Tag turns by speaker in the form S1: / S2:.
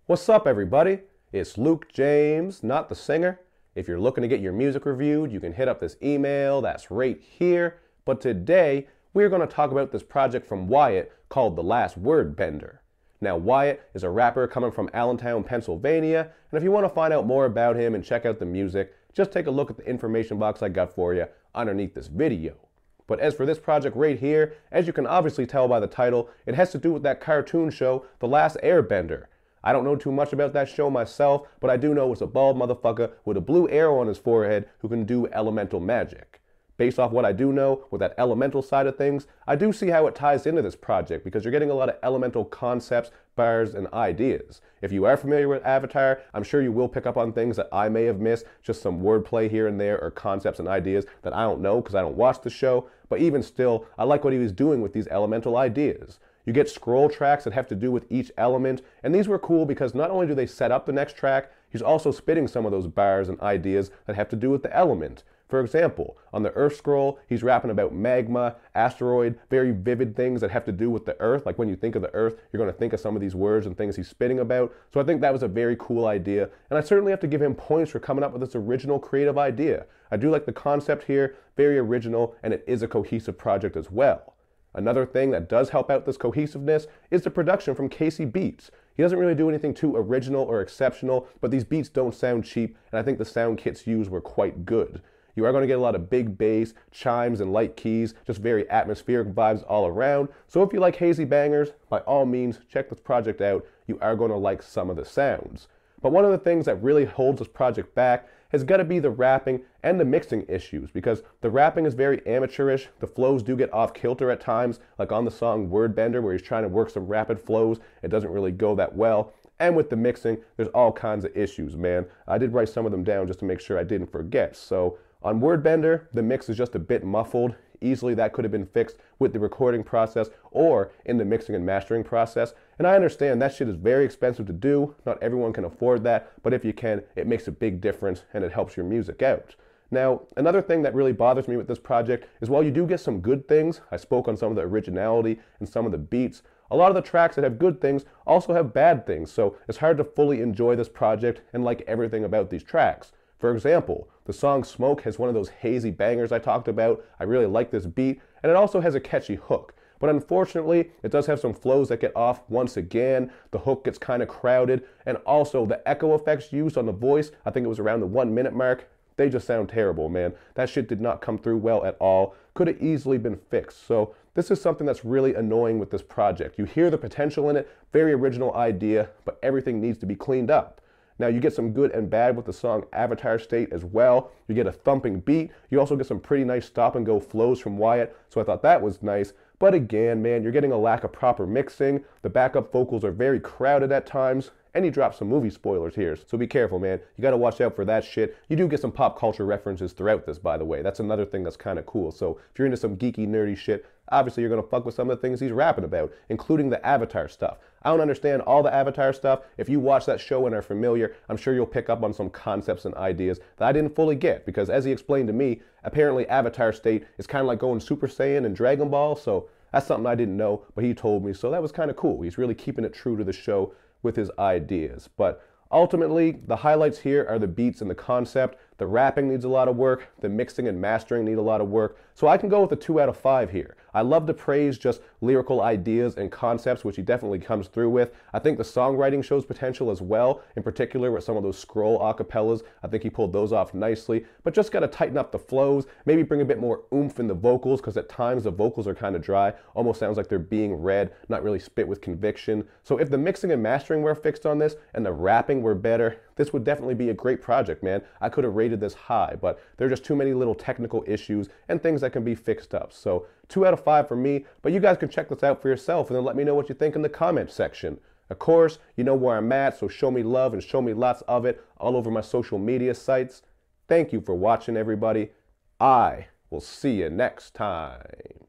S1: What's up, everybody? It's Luke James, not the singer. If you're looking to get your music reviewed, you can hit up this email that's right here. But today, we're going to talk about this project from Wyatt called The Last Wordbender. Now, Wyatt is a rapper coming from Allentown, Pennsylvania, and if you want to find out more about him and check out the music, just take a look at the information box I got for you underneath this video. But as for this project right here, as you can obviously tell by the title, it has to do with that cartoon show, The Last Airbender. I don't know too much about that show myself, but I do know it's a bald motherfucker with a blue arrow on his forehead who can do elemental magic. Based off what I do know with that elemental side of things, I do see how it ties into this project because you're getting a lot of elemental concepts, bars, and ideas. If you are familiar with Avatar, I'm sure you will pick up on things that I may have missed, just some wordplay here and there or concepts and ideas that I don't know because I don't watch the show, but even still, I like what he was doing with these elemental ideas. You get scroll tracks that have to do with each element, and these were cool because not only do they set up the next track, he's also spitting some of those bars and ideas that have to do with the element. For example, on the Earth scroll, he's rapping about magma, asteroid, very vivid things that have to do with the Earth. Like when you think of the Earth, you're going to think of some of these words and things he's spitting about. So I think that was a very cool idea, and I certainly have to give him points for coming up with this original creative idea. I do like the concept here, very original, and it is a cohesive project as well. Another thing that does help out this cohesiveness is the production from Kasey beats. He doesn't really do anything too original or exceptional, but these beats don't sound cheap, and I think the sound kits used were quite good. You are going to get a lot of big bass, chimes, and light keys, just very atmospheric vibes all around. So if you like hazy bangers, by all means, check this project out. You are going to like some of the sounds. But one of the things that really holds this project back has got to be the rapping and the mixing issues, because the rapping is very amateurish. The flows do get off kilter at times, like on the song Wordbender, where he's trying to work some rapid flows. It doesn't really go that well. And with the mixing, there's all kinds of issues, man. I did write some of them down just to make sure I didn't forget. So on Wordbender, the mix is just a bit muffled. Easily that could have been fixed with the recording process or in the mixing and mastering process. And I understand that shit is very expensive to do. Not everyone can afford that, but if you can, it makes a big difference and it helps your music out. Now, another thing that really bothers me with this project is while you do get some good things, I spoke on some of the originality and some of the beats, a lot of the tracks that have good things also have bad things, so it's hard to fully enjoy this project and like everything about these tracks. For example, the song Smoke has one of those hazy bangers I talked about. I really like this beat, and it also has a catchy hook. But unfortunately, it does have some flows that get off once again. The hook gets kind of crowded, and also the echo effects used on the voice, I think it was around the 1 minute mark, they just sound terrible, man. That shit did not come through well at all. Could have easily been fixed. So this is something that's really annoying with this project. You hear the potential in it, very original idea, but everything needs to be cleaned up. Now, you get some good and bad with the song Avatar State as well. You get a thumping beat. You also get some pretty nice stop-and-go flows from Wyatt, so I thought that was nice. But again, man, you're getting a lack of proper mixing. The backup vocals are very crowded at times, and he drops some movie spoilers here. So be careful, man. You gotta watch out for that shit. You do get some pop culture references throughout this, by the way. That's another thing that's kind of cool. So if you're into some geeky, nerdy shit, obviously you're gonna fuck with some of the things he's rapping about, including the Avatar stuff. I don't understand all the Avatar stuff. If you watch that show and are familiar, I'm sure you'll pick up on some concepts and ideas that I didn't fully get, because as he explained to me, apparently Avatar State is kind of like going Super Saiyan and Dragon Ball, so that's something I didn't know, but he told me, so that was kind of cool. He's really keeping it true to the show with his ideas. But ultimately, the highlights here are the beats and the concept. The rapping needs a lot of work. The mixing and mastering need a lot of work. So I can go with a 2 out of 5 here. I love to praise just lyrical ideas and concepts, which he definitely comes through with. I think the songwriting shows potential as well, in particular with some of those scroll acapellas. I think he pulled those off nicely, but just got to tighten up the flows, maybe bring a bit more oomph in the vocals, because at times the vocals are kind of dry, almost sounds like they're being read, not really spit with conviction. So if the mixing and mastering were fixed on this and the rapping were better, this would definitely be a great project, man. I could have rated this high, but there are just too many little technical issues and things that can be fixed up. So 2 out of 5 for me, but you guys can check this out for yourself and then let me know what you think in the comment section. Of course, you know where I'm at, so show me love and show me lots of it all over my social media sites. Thank you for watching, everybody. I will see you next time.